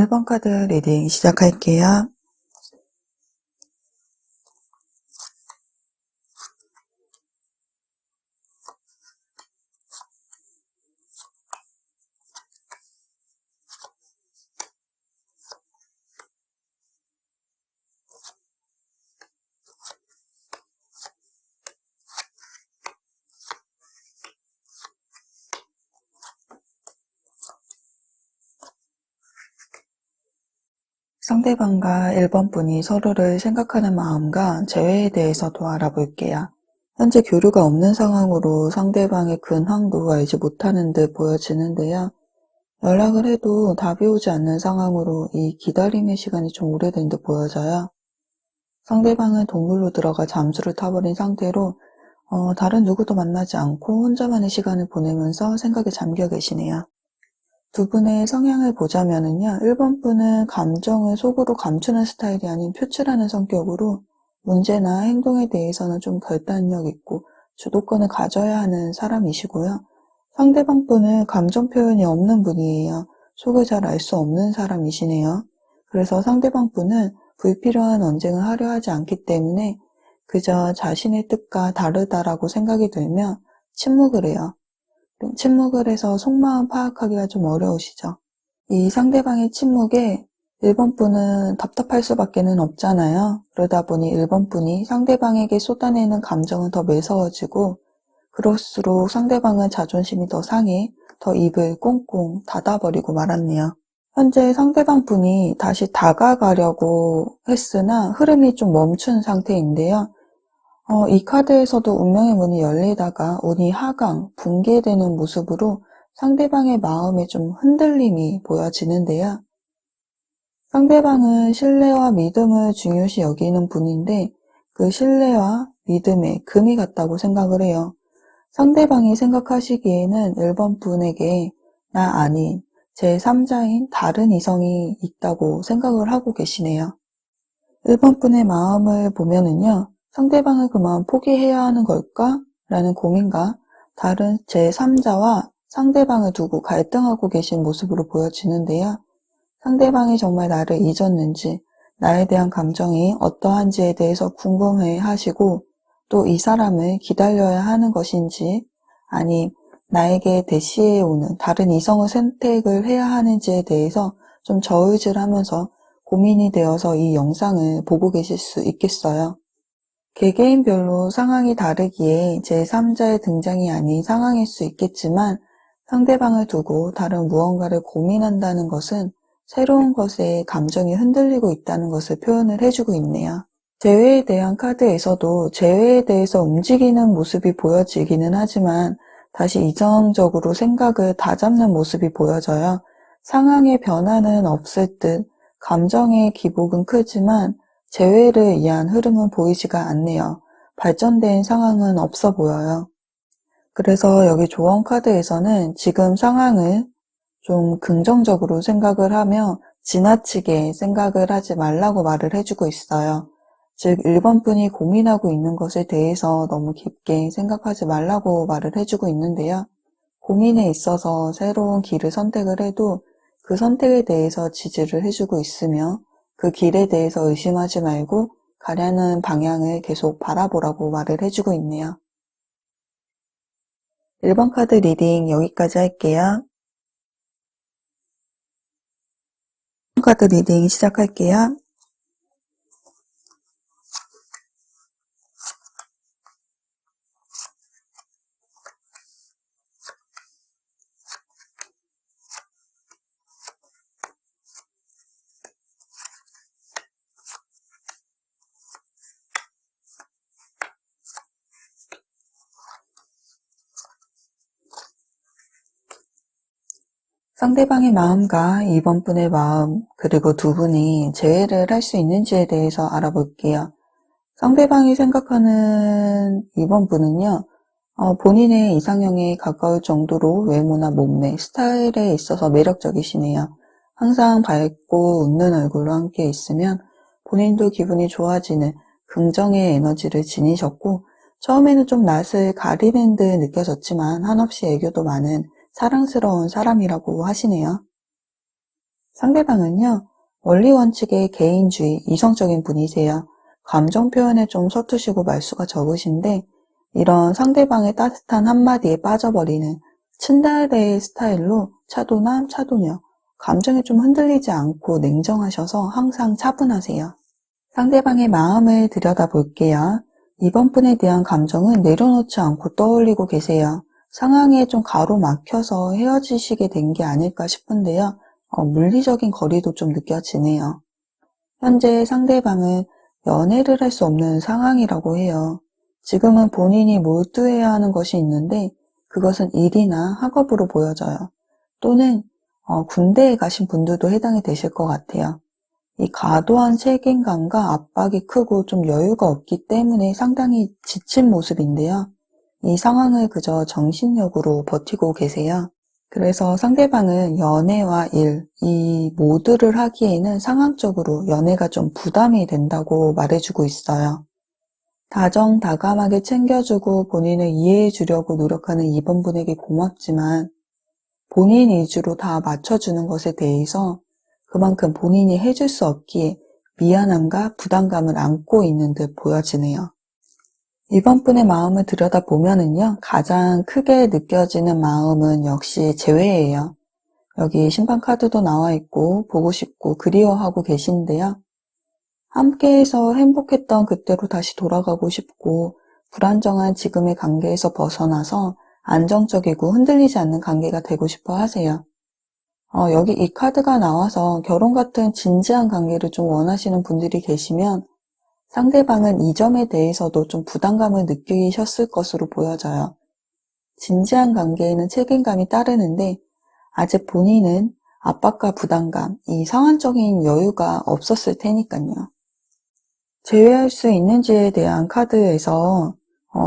1번 카드 리딩 시작할게요. 상대방과 1번 분이 서로를 생각하는 마음과 재회에 대해서도 알아볼게요. 현재 교류가 없는 상황으로 상대방의 근황도 알지 못하는 듯 보여지는데요. 연락을 해도 답이 오지 않는 상황으로 이 기다림의 시간이 좀 오래된 듯 보여져요. 상대방은 동굴로 들어가 잠수를 타버린 상태로 다른 누구도 만나지 않고 혼자만의 시간을 보내면서 생각에 잠겨 계시네요. 두 분의 성향을 보자면은요, 1번 분은 감정을 속으로 감추는 스타일이 아닌 표출하는 성격으로 문제나 행동에 대해서는 좀 결단력 있고 주도권을 가져야 하는 사람이시고요. 상대방 분은 감정 표현이 없는 분이에요. 속을 잘 알 수 없는 사람이시네요. 그래서 상대방 분은 불필요한 언쟁을 하려 하지 않기 때문에 그저 자신의 뜻과 다르다라고 생각이 들면 침묵을 해요. 침묵을 해서 속마음 파악하기가 좀 어려우시죠. 이 상대방의 침묵에 1번 분은 답답할 수밖에는 없잖아요. 그러다 보니 1번 분이 상대방에게 쏟아내는 감정은 더 매서워지고 그럴수록 상대방은 자존심이 더 상해 더 입을 꽁꽁 닫아버리고 말았네요. 현재 상대방 분이 다시 다가가려고 했으나 흐름이 좀 멈춘 상태인데요. 이 카드에서도 운명의 문이 열리다가 운이 하강, 붕괴되는 모습으로 상대방의 마음에 좀 흔들림이 보여지는데요. 상대방은 신뢰와 믿음을 중요시 여기는 분인데 그 신뢰와 믿음에 금이 갔다고 생각을 해요. 상대방이 생각하시기에는 1번 분에게 나 아닌 제3자인 다른 이성이 있다고 생각을 하고 계시네요. 1번 분의 마음을 보면은요. 상대방을 그만 포기해야 하는 걸까? 라는 고민과 다른 제3자와 상대방을 두고 갈등하고 계신 모습으로 보여지는데요. 상대방이 정말 나를 잊었는지, 나에 대한 감정이 어떠한지에 대해서 궁금해 하시고 또 이 사람을 기다려야 하는 것인지 아니 나에게 대시해 오는 다른 이성을 선택을 해야 하는지에 대해서 좀 저울질하면서 고민이 되어서 이 영상을 보고 계실 수 있겠어요. 개개인별로 상황이 다르기에 제3자의 등장이 아닌 상황일 수 있겠지만 상대방을 두고 다른 무언가를 고민한다는 것은 새로운 것에 감정이 흔들리고 있다는 것을 표현을 해주고 있네요. 재회에 대한 카드에서도 재회에 대해서 움직이는 모습이 보여지기는 하지만 다시 이성적으로 생각을 다잡는 모습이 보여져요. 상황의 변화는 없을 듯 감정의 기복은 크지만 재회를 위한 흐름은 보이지가 않네요. 발전된 상황은 없어 보여요. 그래서 여기 조언 카드에서는 지금 상황을 좀 긍정적으로 생각을 하며 지나치게 생각을 하지 말라고 말을 해주고 있어요. 즉 1번 분이 고민하고 있는 것에 대해서 너무 깊게 생각하지 말라고 말을 해주고 있는데요. 고민에 있어서 새로운 길을 선택을 해도 그 선택에 대해서 지지를 해주고 있으며 그 길에 대해서 의심하지 말고 가려는 방향을 계속 바라보라고 말을 해주고 있네요. 1번 카드 리딩 여기까지 할게요. 1번 카드 리딩 시작할게요. 상대방의 마음과 2번 분의 마음 그리고 두 분이 재회를 할 수 있는지에 대해서 알아볼게요. 상대방이 생각하는 2번 분은요. 본인의 이상형에 가까울 정도로 외모나 몸매, 스타일에 있어서 매력적이시네요. 항상 밝고 웃는 얼굴로 함께 있으면 본인도 기분이 좋아지는 긍정의 에너지를 지니셨고 처음에는 좀 낯을 가리는 듯 느껴졌지만 한없이 애교도 많은 사랑스러운 사람이라고 하시네요. 상대방은요, 원리 원칙의 개인주의, 이성적인 분이세요. 감정 표현에 좀 서투시고 말수가 적으신데, 이런 상대방의 따뜻한 한마디에 빠져버리는 츤데레 스타일로 차도남, 차도녀, 감정에 좀 흔들리지 않고 냉정하셔서 항상 차분하세요. 상대방의 마음을 들여다볼게요. 이번 분에 대한 감정은 내려놓지 않고 떠올리고 계세요. 상황에 좀 가로막혀서 헤어지시게 된 게 아닐까 싶은데요. 물리적인 거리도 좀 느껴지네요. 현재 상대방은 연애를 할 수 없는 상황이라고 해요. 지금은 본인이 몰두해야 하는 것이 있는데 그것은 일이나 학업으로 보여져요. 또는 군대에 가신 분들도 해당이 되실 것 같아요. 이 과도한 책임감과 압박이 크고 좀 여유가 없기 때문에 상당히 지친 모습인데요. 이 상황을 그저 정신력으로 버티고 계세요. 그래서 상대방은 연애와 일, 이 모두를 하기에는 상황적으로 연애가 좀 부담이 된다고 말해주고 있어요. 다정다감하게 챙겨주고 본인을 이해해주려고 노력하는 이번 분에게 고맙지만 본인 위주로 다 맞춰주는 것에 대해서 그만큼 본인이 해줄 수 없기에 미안함과 부담감을 안고 있는 듯 보여지네요. 이번 분의 마음을 들여다보면은요, 가장 크게 느껴지는 마음은 역시 재회예요. 여기 심판 카드도 나와 있고 보고 싶고 그리워하고 계신데요. 함께해서 행복했던 그때로 다시 돌아가고 싶고 불안정한 지금의 관계에서 벗어나서 안정적이고 흔들리지 않는 관계가 되고 싶어 하세요. 여기 이 카드가 나와서 결혼 같은 진지한 관계를 좀 원하시는 분들이 계시면 상대방은 이 점에 대해서도 좀 부담감을 느끼셨을 것으로 보여져요. 진지한 관계에는 책임감이 따르는데 아직 본인은 압박과 부담감, 이 상황적인 여유가 없었을 테니까요. 제외할 수 있는지에 대한 카드에서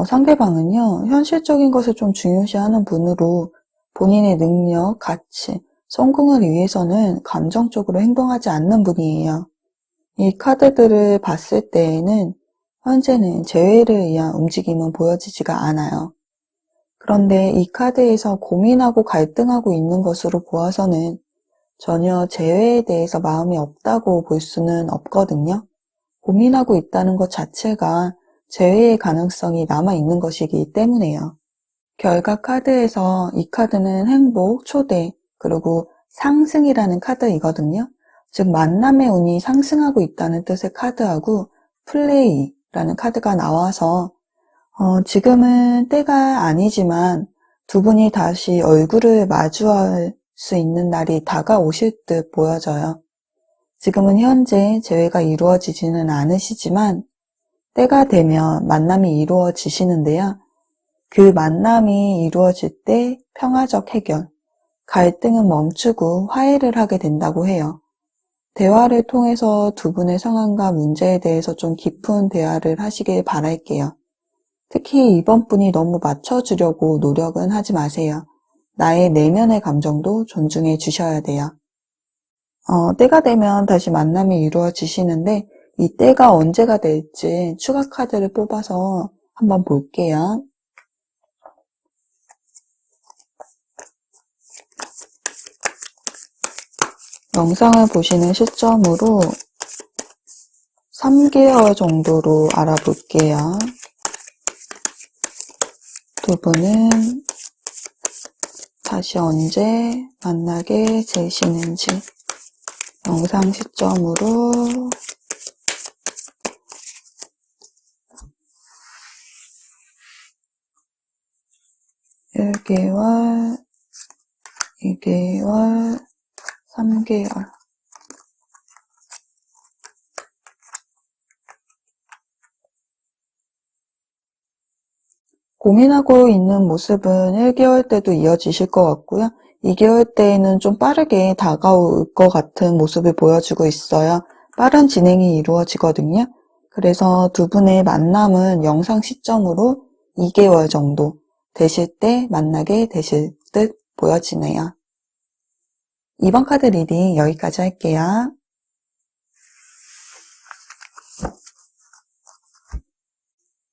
상대방은요, 현실적인 것을 좀 중요시하는 분으로 본인의 능력, 가치, 성공을 위해서는 감정적으로 행동하지 않는 분이에요. 이 카드들을 봤을 때에는 현재는 재회를 위한 움직임은 보여지지가 않아요. 그런데 이 카드에서 고민하고 갈등하고 있는 것으로 보아서는 전혀 재회에 대해서 마음이 없다고 볼 수는 없거든요. 고민하고 있다는 것 자체가 재회의 가능성이 남아있는 것이기 때문에요. 결과 카드에서 이 카드는 행복, 초대, 그리고 상승이라는 카드이거든요. 즉 만남의 운이 상승하고 있다는 뜻의 카드하고 플레이라는 카드가 나와서 지금은 때가 아니지만 두 분이 다시 얼굴을 마주할 수 있는 날이 다가오실 듯 보여져요. 지금은 현재 재회가 이루어지지는 않으시지만 때가 되면 만남이 이루어지시는데요. 그 만남이 이루어질 때 평화적 해결, 갈등은 멈추고 화해를 하게 된다고 해요. 대화를 통해서 두 분의 상황과 문제에 대해서 좀 깊은 대화를 하시길 바랄게요. 특히 이번 분이 너무 맞춰주려고 노력은 하지 마세요. 나의 내면의 감정도 존중해 주셔야 돼요. 때가 되면 다시 만남이 이루어지시는데 이 때가 언제가 될지 추가 카드를 뽑아서 한번 볼게요. 영상을 보시는 시점으로 3개월 정도로 알아볼게요. 두 분은 다시 언제 만나게 되시는지 영상 시점으로 1개월, 2개월, 3개월. 고민하고 있는 모습은 1개월 때도 이어지실 것 같고요. 2개월 때에는 좀 빠르게 다가올 것 같은 모습을 보여주고 있어요. 빠른 진행이 이루어지거든요. 그래서 두 분의 만남은 영상 시점으로 2개월 정도 되실 때 만나게 되실 듯 보여지네요. 이번 카드 리딩 여기까지 할게요.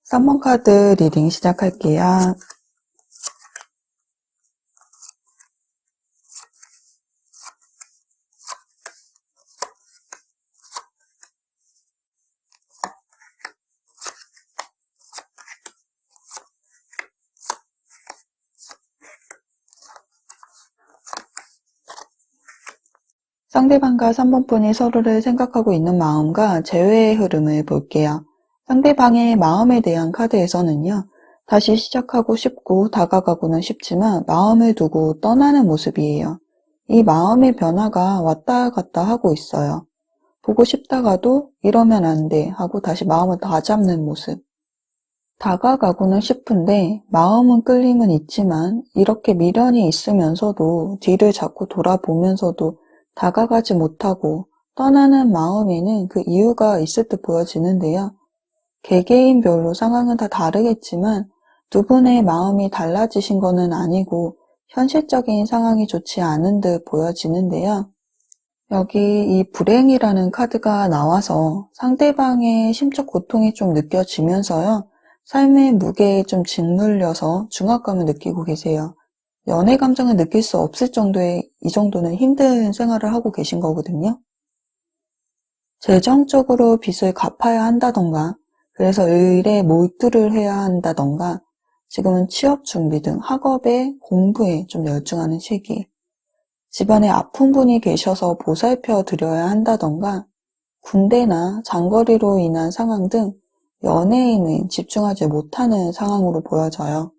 3번 카드 리딩 시작할게요. 상대방과 3번 분이 서로를 생각하고 있는 마음과 재회의 흐름을 볼게요. 상대방의 마음에 대한 카드에서는요. 다시 시작하고 싶고 다가가고는 싶지만 마음을 두고 떠나는 모습이에요. 이 마음의 변화가 왔다 갔다 하고 있어요. 보고 싶다가도 이러면 안 돼 하고 다시 마음을 다잡는 모습. 다가가고는 싶은데 마음은 끌림은 있지만 이렇게 미련이 있으면서도 뒤를 자꾸 돌아보면서도 다가가지 못하고 떠나는 마음에는 그 이유가 있을 듯 보여지는데요. 개개인별로 상황은 다 다르겠지만 두 분의 마음이 달라지신 거는 아니고 현실적인 상황이 좋지 않은 듯 보여지는데요. 여기 이 불행이라는 카드가 나와서 상대방의 심적 고통이 좀 느껴지면서요. 삶의 무게에 좀 짓눌려서 중압감을 느끼고 계세요. 연애 감정을 느낄 수 없을 정도의 이 정도는 힘든 생활을 하고 계신 거거든요. 재정적으로 빚을 갚아야 한다던가 그래서 일에 몰두를 해야 한다던가 지금은 취업 준비 등 학업에 공부에 좀 열중하는 시기 집안에 아픈 분이 계셔서 보살펴 드려야 한다던가 군대나 장거리로 인한 상황 등 연애에는 집중하지 못하는 상황으로 보여져요.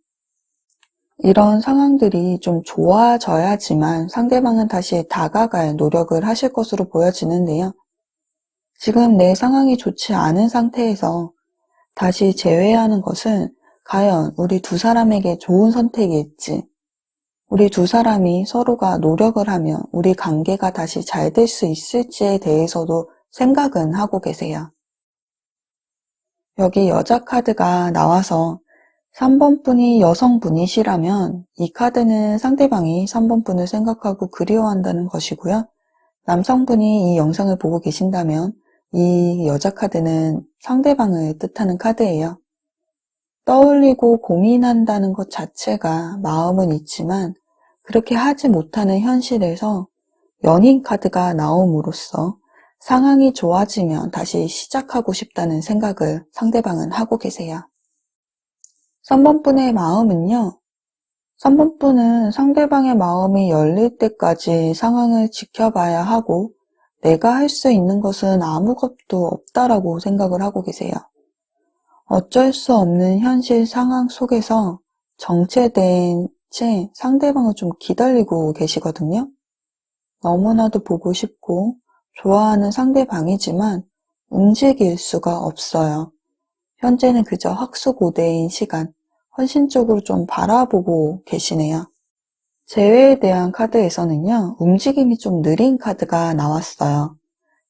이런 상황들이 좀 좋아져야지만 상대방은 다시 다가갈 노력을 하실 것으로 보여지는데요. 지금 내 상황이 좋지 않은 상태에서 다시 재회하는 것은 과연 우리 두 사람에게 좋은 선택일지, 우리 두 사람이 서로가 노력을 하면 우리 관계가 다시 잘 될 수 있을지에 대해서도 생각은 하고 계세요. 여기 여자 카드가 나와서 3번 분이 여성분이시라면 이 카드는 상대방이 3번 분을 생각하고 그리워한다는 것이고요. 남성분이 이 영상을 보고 계신다면 이 여자 카드는 상대방을 뜻하는 카드예요. 떠올리고 고민한다는 것 자체가 마음은 있지만 그렇게 하지 못하는 현실에서 연인 카드가 나옴으로써 상황이 좋아지면 다시 시작하고 싶다는 생각을 상대방은 하고 계세요. 3번 분의 마음은요. 3번 분은 상대방의 마음이 열릴 때까지 상황을 지켜봐야 하고 내가 할 수 있는 것은 아무것도 없다라고 생각을 하고 계세요. 어쩔 수 없는 현실 상황 속에서 정체된 채 상대방을 좀 기다리고 계시거든요. 너무나도 보고 싶고 좋아하는 상대방이지만 움직일 수가 없어요. 현재는 그저 학수고대인 시간, 헌신적으로 좀 바라보고 계시네요. 재회에 대한 카드에서는요, 움직임이 좀 느린 카드가 나왔어요.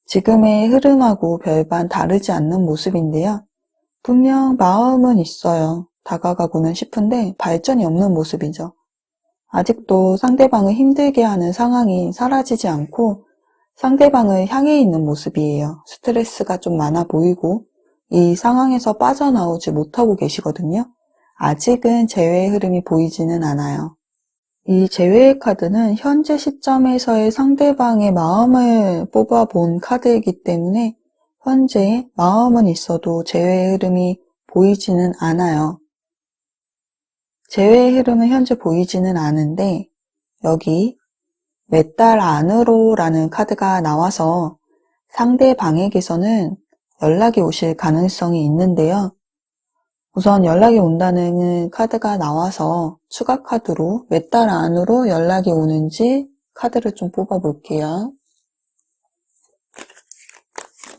지금의 흐름하고 별반 다르지 않는 모습인데요. 분명 마음은 있어요. 다가가고는 싶은데 발전이 없는 모습이죠. 아직도 상대방을 힘들게 하는 상황이 사라지지 않고 상대방을 향해 있는 모습이에요. 스트레스가 좀 많아 보이고 이 상황에서 빠져나오지 못하고 계시거든요. 아직은 재회의 흐름이 보이지는 않아요. 이 재회의 카드는 현재 시점에서의 상대방의 마음을 뽑아본 카드이기 때문에 현재 마음은 있어도 재회의 흐름이 보이지는 않아요. 재회의 흐름은 현재 보이지는 않은데 여기 몇 달 안으로 라는 카드가 나와서 상대방에게서는 연락이 오실 가능성이 있는데요. 우선 연락이 온다는 카드가 나와서 추가 카드로 몇 달 안으로 연락이 오는지 카드를 좀 뽑아 볼게요.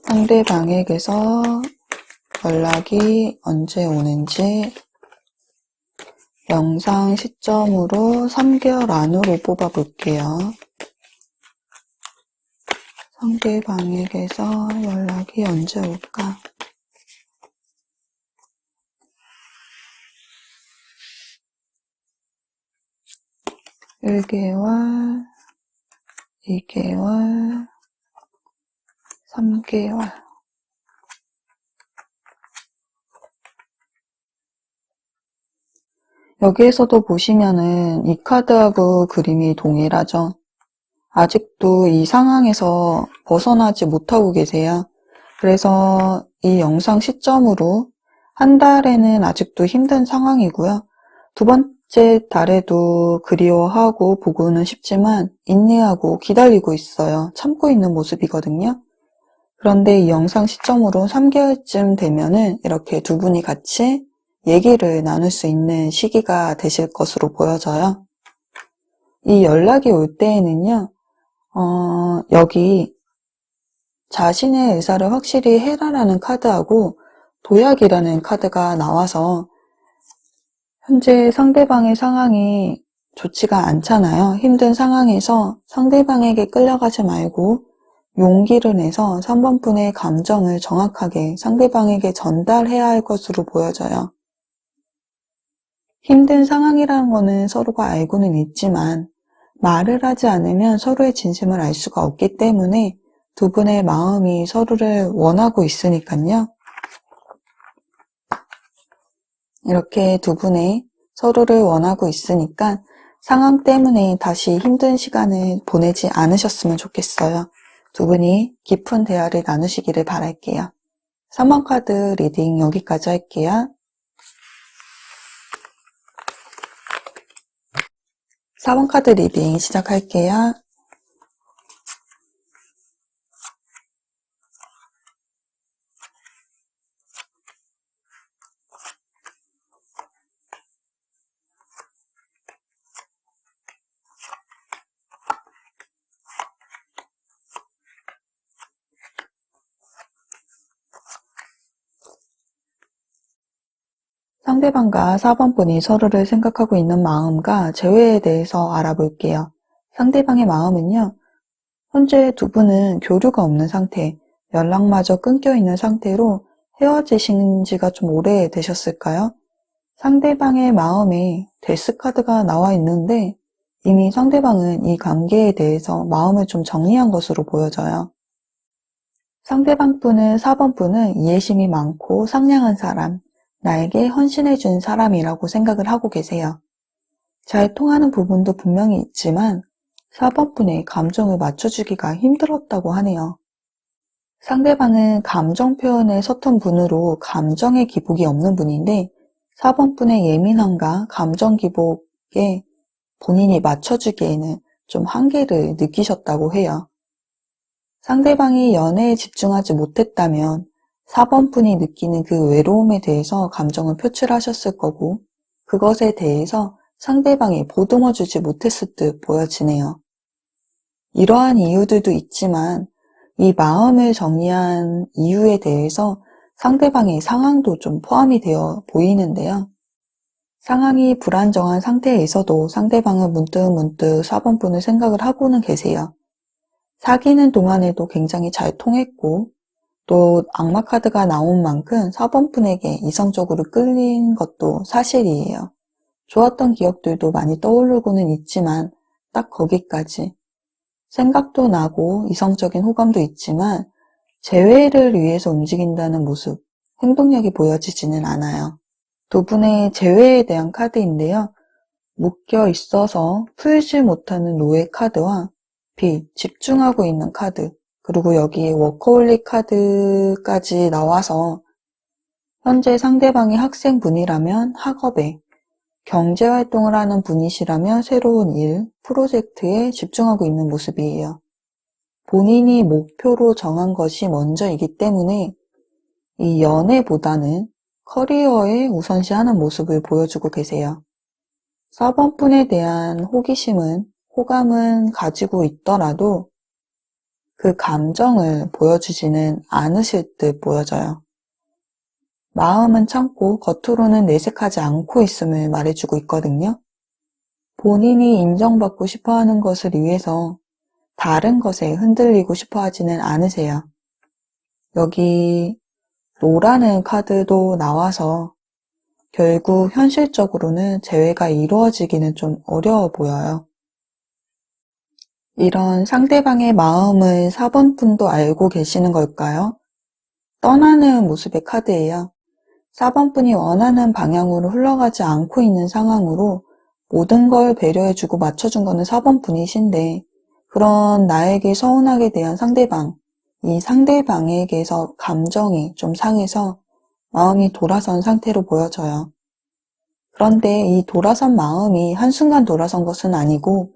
상대방에게서 연락이 언제 오는지 영상 시점으로 3개월 안으로 뽑아 볼게요. 상대방에게서 연락이 언제 올까? (1개월) (2개월) (3개월) 여기에서도 보시면은 이 카드하고 그림이 동일하죠. 아직도 이 상황에서 벗어나지 못하고 계세요. 그래서 이 영상 시점으로 한 달에는 아직도 힘든 상황이고요. 두 번째 첫째 달에도 그리워하고 보고는 싶지만 인내하고 기다리고 있어요. 참고 있는 모습이거든요. 그런데 이 영상 시점으로 3개월쯤 되면은 이렇게 두 분이 같이 얘기를 나눌 수 있는 시기가 되실 것으로 보여져요. 이 연락이 올 때에는요, 여기 자신의 의사를 확실히 해라라는 카드하고 도약이라는 카드가 나와서 현재 상대방의 상황이 좋지가 않잖아요. 힘든 상황에서 상대방에게 끌려가지 말고 용기를 내서 3번 분의 감정을 정확하게 상대방에게 전달해야 할 것으로 보여져요. 힘든 상황이라는 거는 서로가 알고는 있지만 말을 하지 않으면 서로의 진심을 알 수가 없기 때문에 두 분의 마음이 서로를 원하고 있으니까요. 이렇게 두 분의 서로를 원하고 있으니까 상황 때문에 다시 힘든 시간을 보내지 않으셨으면 좋겠어요. 두 분이 깊은 대화를 나누시기를 바랄게요. 3번 카드 리딩 여기까지 할게요. 4번 카드 리딩 시작할게요. 상대방과 4번 분이 서로를 생각하고 있는 마음과 재회에 대해서 알아볼게요. 상대방의 마음은요, 현재 두 분은 교류가 없는 상태, 연락마저 끊겨 있는 상태로 헤어지신 지가 좀 오래되셨을까요? 상대방의 마음에 데스 카드가 나와 있는데 이미 상대방은 이 관계에 대해서 마음을 좀 정리한 것으로 보여져요. 상대방 분은 4번 분은 이해심이 많고 상냥한 사람, 나에게 헌신해준 사람이라고 생각을 하고 계세요. 잘 통하는 부분도 분명히 있지만 4번 분의 감정을 맞춰주기가 힘들었다고 하네요. 상대방은 감정 표현에 서툰 분으로 감정의 기복이 없는 분인데 4번 분의 예민함과 감정 기복에 본인이 맞춰주기에는 좀 한계를 느끼셨다고 해요. 상대방이 연애에 집중하지 못했다면 4번 분이 느끼는 그 외로움에 대해서 감정을 표출하셨을 거고 그것에 대해서 상대방이 보듬어주지 못했을 듯 보여지네요. 이러한 이유들도 있지만 이 마음을 정리한 이유에 대해서 상대방의 상황도 좀 포함이 되어 보이는데요. 상황이 불안정한 상태에서도 상대방은 문득문득 4번 분을 생각을 하고는 계세요. 사귀는 동안에도 굉장히 잘 통했고 또 악마 카드가 나온 만큼 4번 분에게 이성적으로 끌린 것도 사실이에요. 좋았던 기억들도 많이 떠오르고는 있지만 딱 거기까지. 생각도 나고 이성적인 호감도 있지만 재회를 위해서 움직인다는 모습, 행동력이 보여지지는 않아요. 두 분의 재회에 대한 카드인데요. 묶여 있어서 풀지 못하는 노예 카드와 집중하고 있는 카드, 그리고 여기에 워커홀릭 카드까지 나와서 현재 상대방이 학생분이라면 학업에, 경제활동을 하는 분이시라면 새로운 일, 프로젝트에 집중하고 있는 모습이에요. 본인이 목표로 정한 것이 먼저이기 때문에 이 연애보다는 커리어에 우선시하는 모습을 보여주고 계세요. 4번 분에 대한 호감은 가지고 있더라도 그 감정을 보여주지는 않으실 듯 보여져요. 마음은 참고 겉으로는 내색하지 않고 있음을 말해주고 있거든요. 본인이 인정받고 싶어하는 것을 위해서 다른 것에 흔들리고 싶어 하지는 않으세요. 여기 노라는 카드도 나와서 결국 현실적으로는 재회가 이루어지기는 좀 어려워 보여요. 이런 상대방의 마음을 4번 분도 알고 계시는 걸까요? 떠나는 모습의 카드예요. 4번 분이 원하는 방향으로 흘러가지 않고 있는 상황으로 모든 걸 배려해주고 맞춰준 거는 4번 분이신데 그런 나에게 서운하게 대한 상대방, 이 상대방에게서 감정이 좀 상해서 마음이 돌아선 상태로 보여져요. 그런데 이 돌아선 마음이 한순간 돌아선 것은 아니고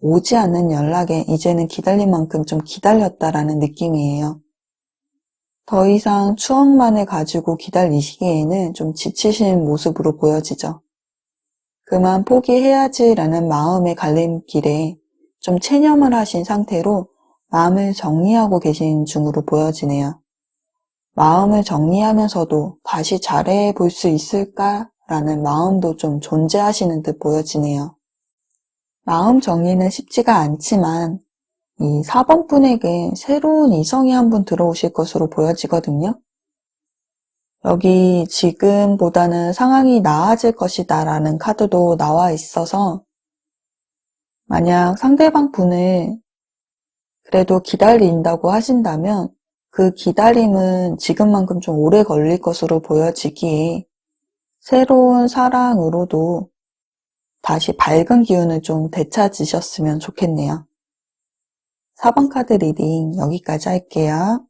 오지 않는 연락에 이제는 기다린 만큼 좀 기다렸다라는 느낌이에요. 더 이상 추억만을 가지고 기다리시기에는 좀 지치신 모습으로 보여지죠. 그만 포기해야지라는 마음의 갈림길에 좀 체념을 하신 상태로 마음을 정리하고 계신 중으로 보여지네요. 마음을 정리하면서도 다시 잘해볼 수 있을까라는 마음도 좀 존재하시는 듯 보여지네요. 마음 정리는 쉽지가 않지만 이 4번 분에게 새로운 이성이 한 분 들어오실 것으로 보여지거든요. 여기 지금보다는 상황이 나아질 것이다 라는 카드도 나와 있어서 만약 상대방 분을 그래도 기다린다고 하신다면 그 기다림은 지금만큼 좀 오래 걸릴 것으로 보여지기에 새로운 사랑으로도 다시 밝은 기운을 좀 되찾으셨으면 좋겠네요. 4번 카드 리딩 여기까지 할게요.